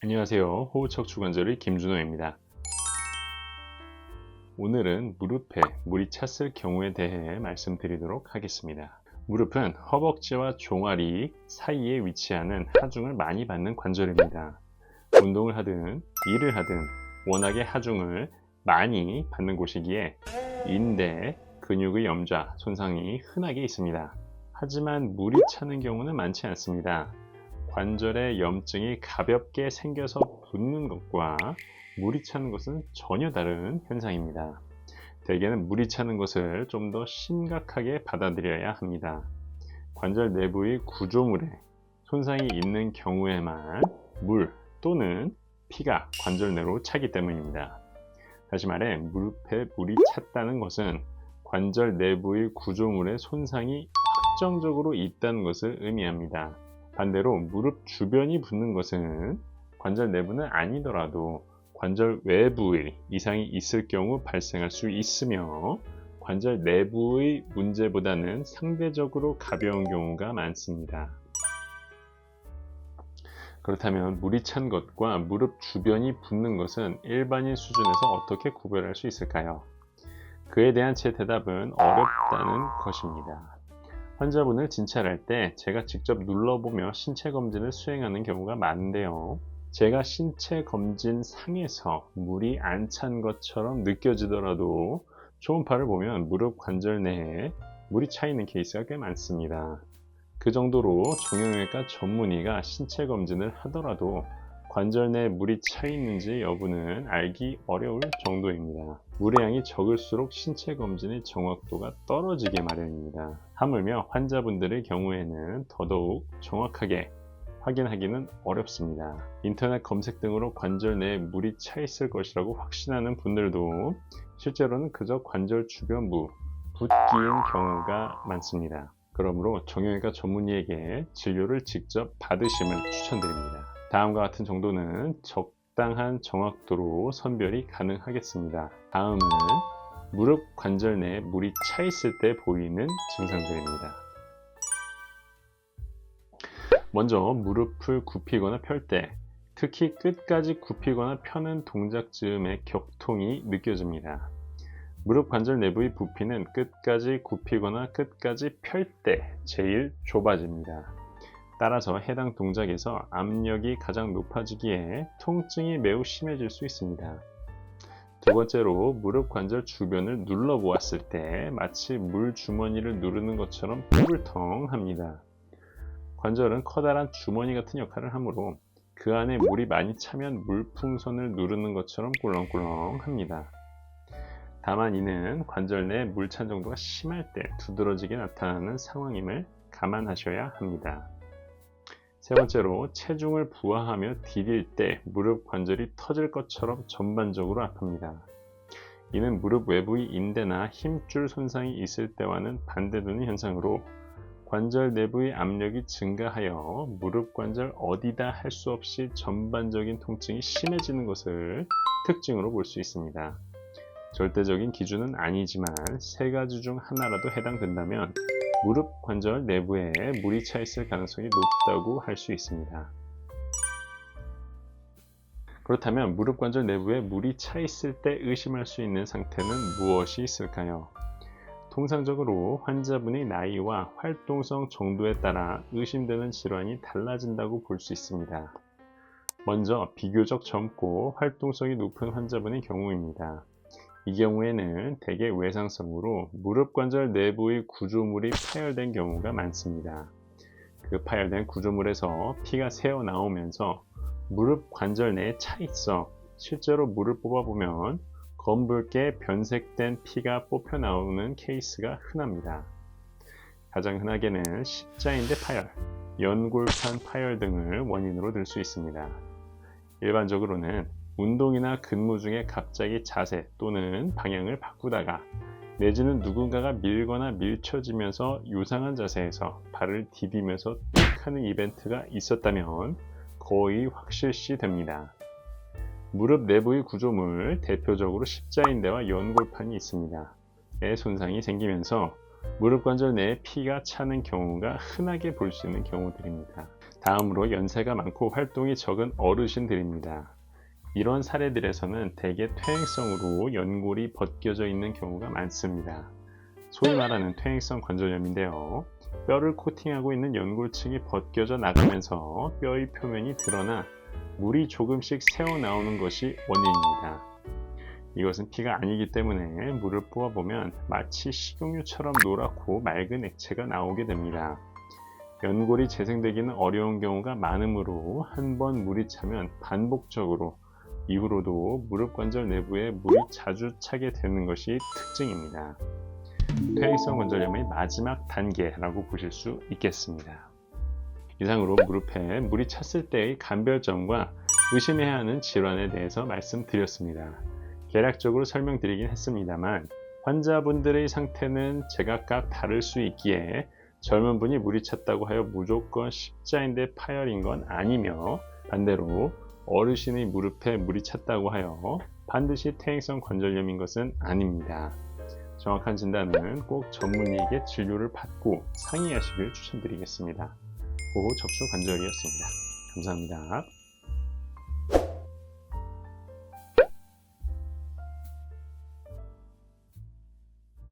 안녕하세요. 호흡척추관절의 김준호입니다. 오늘은 무릎에 물이 찼을 경우에 대해 말씀드리도록 하겠습니다. 무릎은 허벅지와 종아리 사이에 위치하는 하중을 많이 받는 관절입니다. 운동을 하든 일을 하든 워낙에 하중을 많이 받는 곳이기에 인대, 근육의 염좌, 손상이 흔하게 있습니다. 하지만 물이 차는 경우는 많지 않습니다. 관절에 염증이 가볍게 생겨서 붓는 것과 물이 차는 것은 전혀 다른 현상입니다. 대개는 물이 차는 것을 좀 더 심각하게 받아들여야 합니다. 관절 내부의 구조물에 손상이 있는 경우에만 물 또는 피가 관절 내로 차기 때문입니다. 다시 말해 무릎에 물이 찼다는 것은 관절 내부의 구조물에 손상이 확정적으로 있다는 것을 의미합니다. 반대로 무릎 주변이 붓는 것은 관절 내부는 아니더라도 관절 외부의 이상이 있을 경우 발생할 수 있으며 관절 내부의 문제보다는 상대적으로 가벼운 경우가 많습니다. 그렇다면 물이 찬 것과 무릎 주변이 붓는 것은 일반인 수준에서 어떻게 구별할 수 있을까요? 그에 대한 제 대답은 어렵다는 것입니다. 환자분을 진찰할 때 제가 직접 눌러보며 신체 검진을 수행하는 경우가 많은데요. 제가 신체 검진 상에서 물이 안 찬 것처럼 느껴지더라도 초음파를 보면 무릎 관절 내에 물이 차 있는 케이스가 꽤 많습니다. 그 정도로 정형외과 전문의가 신체 검진을 하더라도 관절 내에 물이 차 있는지 여부는 알기 어려울 정도입니다. 물의 양이 적을수록 신체 검진의 정확도가 떨어지게 마련입니다. 하물며 환자분들의 경우에는 더더욱 정확하게 확인하기는 어렵습니다. 인터넷 검색 등으로 관절 내에 물이 차 있을 것이라고 확신하는 분들도 실제로는 그저 관절 주변부 붓기인 경우가 많습니다. 그러므로 정형외과 전문의에게 진료를 직접 받으심을 추천드립니다. 다음과 같은 정도는 적당한 정확도로 선별이 가능하겠습니다. 다음은 무릎 관절 내에 물이 차 있을 때 보이는 증상들입니다. 먼저 무릎을 굽히거나 펼 때, 특히 끝까지 굽히거나 펴는 동작 즈음에 격통이 느껴집니다. 무릎 관절 내부의 부피는 끝까지 굽히거나 끝까지 펼 때 제일 좁아집니다. 따라서 해당 동작에서 압력이 가장 높아지기에 통증이 매우 심해질 수 있습니다. 두 번째로 무릎 관절 주변을 눌러보았을 때 마치 물 주머니를 누르는 것처럼 뽀글텅합니다. 관절은 커다란 주머니 같은 역할을 하므로 그 안에 물이 많이 차면 물풍선을 누르는 것처럼 꿀렁꿀렁합니다. 다만 이는 관절 내 물 찬 정도가 심할 때 두드러지게 나타나는 상황임을 감안하셔야 합니다. 세 번째로 체중을 부하하며 디딜 때 무릎 관절이 터질 것처럼 전반적으로 아픕니다. 이는 무릎 외부의 인대나 힘줄 손상이 있을 때와는 반대되는 현상으로 관절 내부의 압력이 증가하여 무릎 관절 어디다 할 수 없이 전반적인 통증이 심해지는 것을 특징으로 볼 수 있습니다. 절대적인 기준은 아니지만 세 가지 중 하나라도 해당된다면 무릎 관절 내부에 물이 차 있을 가능성이 높다고 할 수 있습니다. 그렇다면 무릎 관절 내부에 물이 차 있을 때 의심할 수 있는 상태는 무엇이 있을까요? 통상적으로 환자분의 나이와 활동성 정도에 따라 의심되는 질환이 달라진다고 볼 수 있습니다. 먼저 비교적 젊고 활동성이 높은 환자분의 경우입니다. 이 경우에는 대개 외상성으로 무릎 관절 내부의 구조물이 파열된 경우가 많습니다. 그 파열된 구조물에서 피가 새어 나오면서 무릎 관절 내에 차 있어 실제로 물을 뽑아보면 검붉게 변색된 피가 뽑혀 나오는 케이스가 흔합니다. 가장 흔하게는 십자인대 파열, 연골판 파열 등을 원인으로 들 수 있습니다. 일반적으로는 운동이나 근무 중에 갑자기 자세 또는 방향을 바꾸다가 내지는 누군가가 밀거나 밀쳐지면서 요상한 자세에서 발을 디디면서 띡 하는 이벤트가 있었다면 거의 확실시 됩니다. 무릎 내부의 구조물, 대표적으로 십자인대와 연골판이 있습니다. 의 손상이 생기면서 무릎 관절 내에 피가 차는 경우가 흔하게 볼 수 있는 경우들입니다. 다음으로 연세가 많고 활동이 적은 어르신들입니다. 이런 사례들에서는 대개 퇴행성으로 연골이 벗겨져 있는 경우가 많습니다. 소위 말하는 퇴행성 관절염인데요. 뼈를 코팅하고 있는 연골층이 벗겨져 나가면서 뼈의 표면이 드러나 물이 조금씩 새어나오는 것이 원인입니다. 이것은 피가 아니기 때문에 물을 부어보면 마치 식용유처럼 노랗고 맑은 액체가 나오게 됩니다. 연골이 재생되기는 어려운 경우가 많으므로 한번 물이 차면 반복적으로 이후로도 무릎 관절 내부에 물이 자주 차게 되는 것이 특징입니다. 퇴행성 관절염의 마지막 단계라고 보실 수 있겠습니다. 이상으로 무릎에 물이 찼을 때의 감별점과 의심해야 하는 질환에 대해서 말씀드렸습니다. 개략적으로 설명드리긴 했습니다만 환자분들의 상태는 제각각 다를 수 있기에 젊은 분이 물이 찼다고 하여 무조건 십자인대 파열인 건 아니며 반대로 어르신의 무릎에 물이 찼다고 하여 반드시 퇴행성 관절염인 것은 아닙니다. 정확한 진단은 꼭 전문의에게 진료를 받고 상의하시길 추천드리겠습니다. 보호 척추 관절이었습니다. 감사합니다.